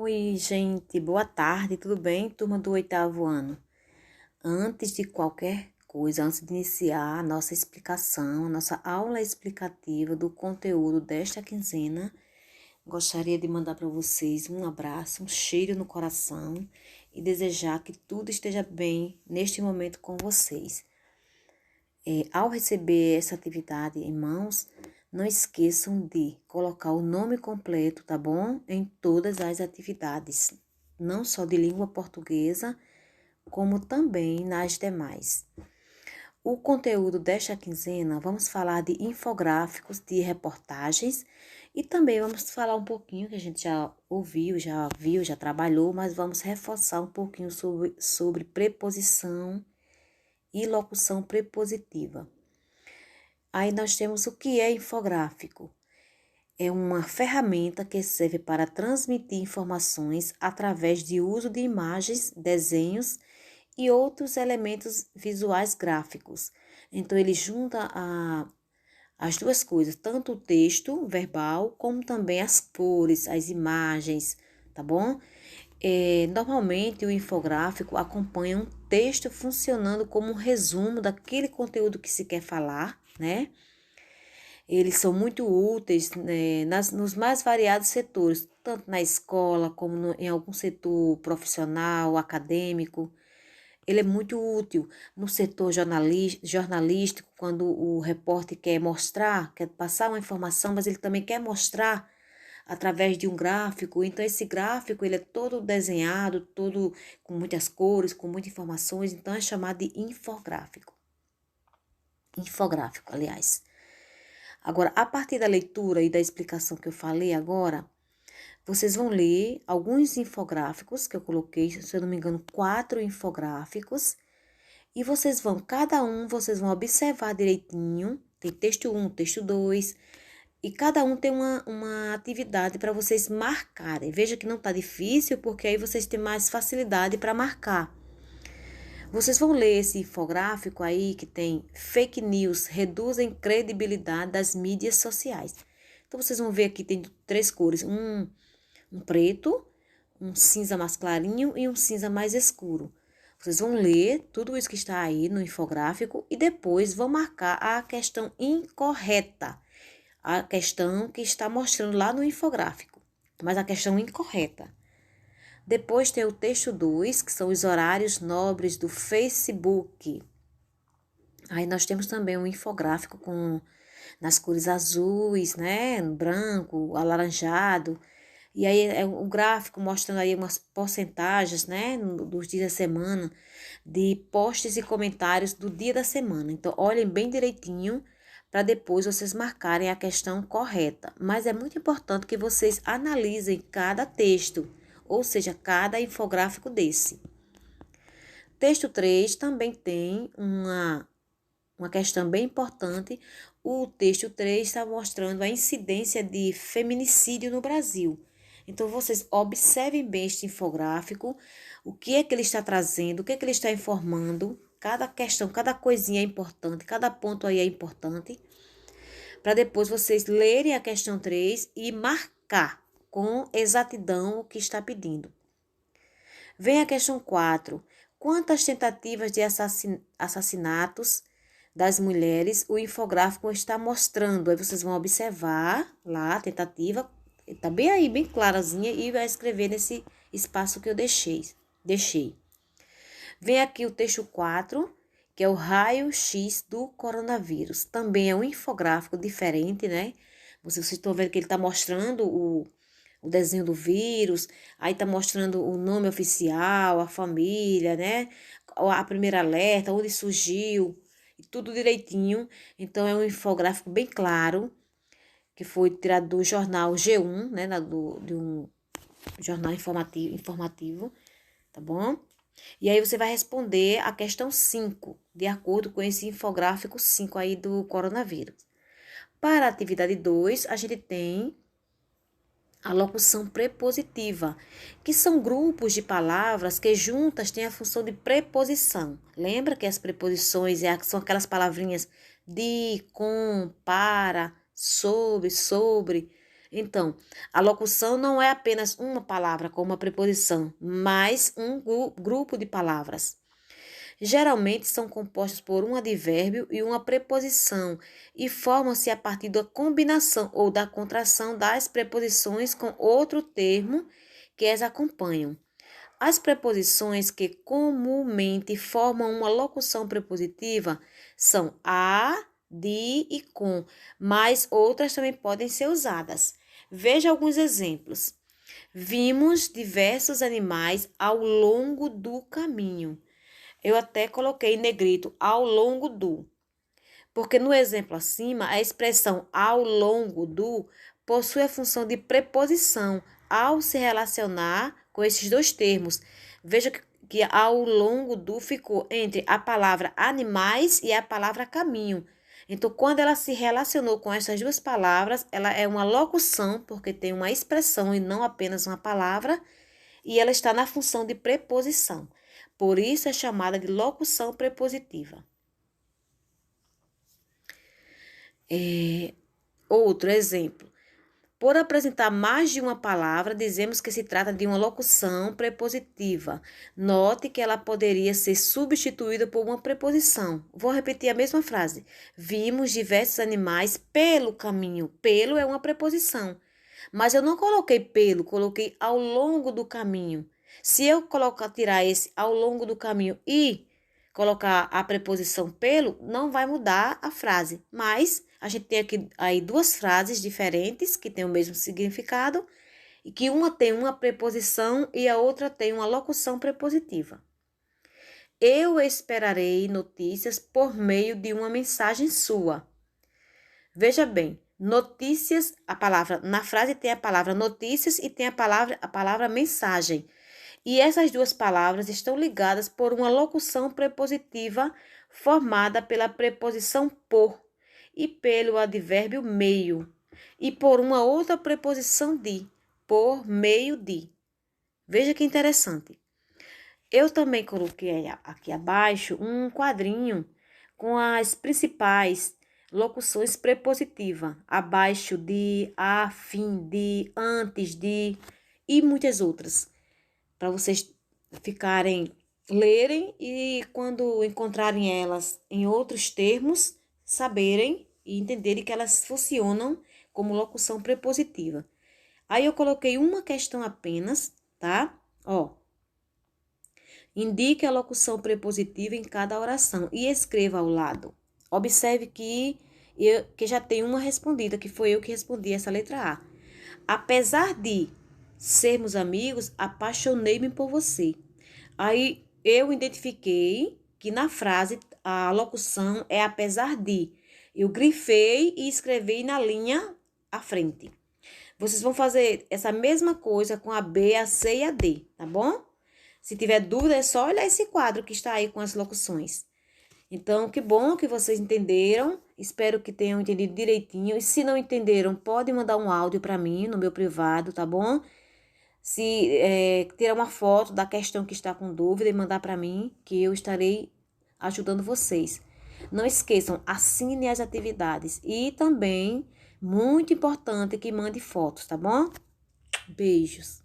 Oi, gente, boa tarde, tudo bem? Turma do oitavo ano. Antes de qualquer coisa, antes de iniciar a nossa explicação, a nossa aula explicativa do conteúdo desta quinzena, gostaria de mandar para vocês um abraço, um cheiro no coração e desejar que tudo esteja bem neste momento com vocês. Ao receber essa atividade em mãos, não esqueçam de colocar o nome completo, tá bom? Em todas as atividades, não só de língua portuguesa, como também nas demais. O conteúdo desta quinzena, vamos falar de infográficos, de reportagens e também vamos falar um pouquinho que a gente já ouviu, já viu, já trabalhou, mas vamos reforçar um pouquinho sobre preposição e locução prepositiva. Aí nós temos o que é infográfico. É uma ferramenta que serve para transmitir informações através de uso de imagens, desenhos e outros elementos visuais gráficos. Então, ele junta as duas coisas, tanto o texto verbal, como também as cores, as imagens, tá bom? Normalmente, o infográfico acompanha um texto funcionando como um resumo daquele conteúdo que se quer falar, né? Eles são muito úteis, né, nos mais variados setores, tanto na escola como em algum setor profissional, acadêmico. Ele é muito útil no setor jornalístico, quando o repórter quer mostrar, quer passar uma informação, mas ele também quer mostrar através de um gráfico. Então, esse gráfico ele é todo desenhado, todo com muitas cores, com muitas informações, então é chamado de infográfico. Infográfico, aliás. Agora, a partir da leitura e da explicação que eu falei agora, vocês vão ler alguns infográficos que eu coloquei, se eu não me engano, 4 infográficos. E vocês vão observar direitinho. Tem texto 1, texto 2. E cada um tem uma atividade para vocês marcarem. Veja que não está difícil, porque aí vocês têm mais facilidade para marcar. Vocês vão ler esse infográfico aí que tem fake news reduzem credibilidade das mídias sociais. Então, vocês vão ver aqui tem 3 cores, um preto, um cinza mais clarinho e um cinza mais escuro. Vocês vão ler tudo isso que está aí no infográfico e depois vão marcar a questão incorreta, a questão que está mostrando lá no infográfico, mas a questão incorreta. Depois tem o texto 2, que são os horários nobres do Facebook. Aí nós temos também um infográfico nas cores azuis, né, branco, alaranjado. E aí é um gráfico mostrando aí umas porcentagens, né, dos dias da semana, de posts e comentários do dia da semana. Então, olhem bem direitinho para depois vocês marcarem a questão correta. Mas é muito importante que vocês analisem cada texto, ou seja, cada infográfico desse. Texto 3 também tem uma questão bem importante. O texto 3 está mostrando a incidência de feminicídio no Brasil. Então, vocês observem bem este infográfico, o que é que ele está trazendo, o que é que ele está informando, cada questão, cada coisinha é importante, cada ponto aí é importante, para depois vocês lerem a questão 3 e marcar com exatidão o que está pedindo. Vem a questão 4. Quantas tentativas de assassinatos das mulheres o infográfico está mostrando? Aí vocês vão observar lá a tentativa, está bem aí, bem clarazinha, e vai escrever nesse espaço que eu deixei. Vem aqui o texto 4, que é o raio-x do coronavírus. Também é um infográfico diferente, né? Vocês estão vendo que ele está mostrando o desenho do vírus, aí tá mostrando o nome oficial, a família, né? A primeira alerta, onde surgiu, e tudo direitinho. Então, é um infográfico bem claro, que foi tirado do jornal G1, né? De um jornal informativo, tá bom? E aí você vai responder a questão 5, de acordo com esse infográfico 5 aí do coronavírus. Para a atividade 2, a gente tem a locução prepositiva, que são grupos de palavras que juntas têm a função de preposição. Lembra que as preposições são aquelas palavrinhas de, com, para, sobre, Então, a locução não é apenas uma palavra com uma preposição, mas um grupo de palavras. Geralmente são compostos por um advérbio e uma preposição e formam-se a partir da combinação ou da contração das preposições com outro termo que as acompanham. As preposições que comumente formam uma locução prepositiva são a, de e com, mas outras também podem ser usadas. Veja alguns exemplos. Vimos diversos animais ao longo do caminho. Eu até coloquei em negrito ao longo do, porque no exemplo acima, a expressão ao longo do possui a função de preposição ao se relacionar com esses dois termos. Veja que ao longo do ficou entre a palavra animais e a palavra caminho. Então, quando ela se relacionou com essas duas palavras, ela é uma locução, porque tem uma expressão e não apenas uma palavra, e ela está na função de preposição. Por isso é chamada de locução prepositiva. Outro exemplo. Por apresentar mais de uma palavra, dizemos que se trata de uma locução prepositiva. Note que ela poderia ser substituída por uma preposição. Vou repetir a mesma frase. Vimos diversos animais pelo caminho. Pelo é uma preposição. Mas eu não coloquei pelo, coloquei ao longo do caminho. Se eu tirar esse ao longo do caminho e colocar a preposição pelo, não vai mudar a frase. Mas a gente tem aqui aí duas frases diferentes que têm o mesmo significado e que uma tem uma preposição e a outra tem uma locução prepositiva. Eu esperarei notícias por meio de uma mensagem sua. Veja bem, notícias, a palavra, na frase tem a palavra notícias e tem a palavra mensagem. E essas duas palavras estão ligadas por uma locução prepositiva formada pela preposição por e pelo advérbio meio, e por uma outra preposição de, por meio de. Veja que interessante. Eu também coloquei aqui abaixo um quadrinho com as principais locuções prepositivas, abaixo de, a fim de, antes de e muitas outras, para vocês lerem e quando encontrarem elas em outros termos, saberem e entenderem que elas funcionam como locução prepositiva. Aí eu coloquei uma questão apenas, tá? Indique a locução prepositiva em cada oração e escreva ao lado. Observe que já tem uma respondida, que foi eu que respondi essa letra A. Apesar de sermos amigos, apaixonei-me por você. Aí eu identifiquei que na frase a locução é apesar de. Eu grifei e escrevi na linha à frente. Vocês vão fazer essa mesma coisa com a B, a C e a D, tá bom? Se tiver dúvida, é só olhar esse quadro que está aí com as locuções. Então, que bom que vocês entenderam. Espero que tenham entendido direitinho. E se não entenderam, pode mandar um áudio para mim no meu privado, tá bom? Se tirar uma foto da questão que está com dúvida e mandar para mim, que eu estarei ajudando vocês. Não esqueçam, assine as atividades. E também, muito importante, que mande fotos, tá bom? Beijos.